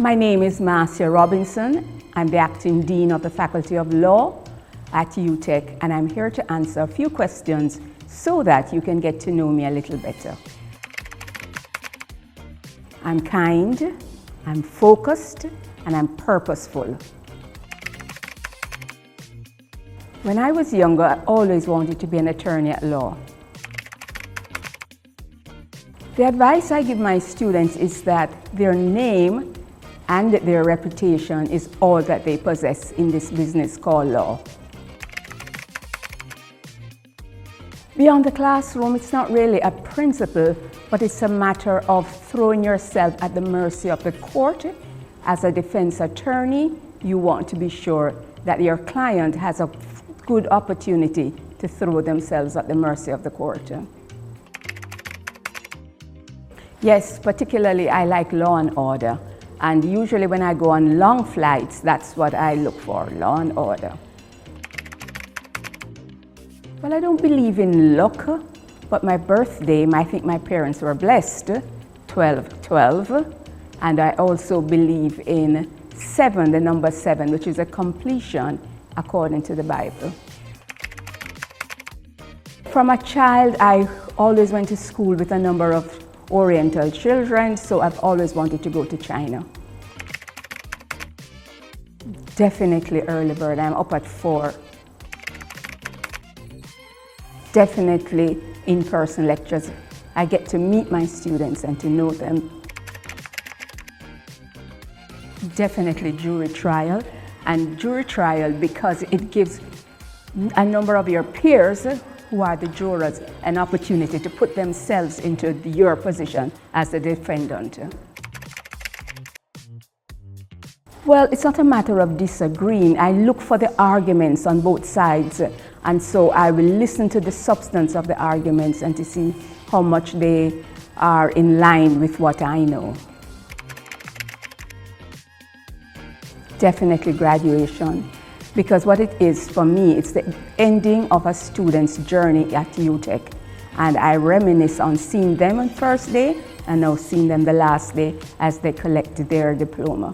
My name is Marcia Robinson. I'm the acting dean of the Faculty of Law at UTech, and I'm here to answer a few questions so that you can get to know me a little better. I'm kind, I'm focused, and I'm purposeful. When I was younger, I always wanted to be an attorney at law. The advice I give my students is that their name and their reputation is all that they possess in this business called law. Beyond the classroom, it's not really a principle, but it's a matter of throwing yourself at the mercy of the court. As a defense attorney, you want to be sure that your client has a good opportunity to throw themselves at the mercy of the court. Yes, particularly I like law and order. And usually when I go on long flights, that's what I look for, law and order. Well, I don't believe in luck, but my birthday, I think my parents were blessed, 12/12. And I also believe in 7, the number 7, which is a completion according to the Bible. From a child, I always went to school with a number of Oriental children, so I've always wanted to go to China. Definitely early bird, I'm up at 4. Definitely in-person lectures. I get to meet my students and to know them. Definitely jury trial, and jury trial because it gives a number of your peers who are the jurors an opportunity to put themselves into your position as the defendant. Well, it's not a matter of disagreeing. I look for the arguments on both sides, and so I will listen to the substance of the arguments and to see how much they are in line with what I know. Definitely graduation. Because what it is for me, it's the ending of a student's journey at UTech. And I reminisce on seeing them on first day and now seeing them the last day as they collect their diploma.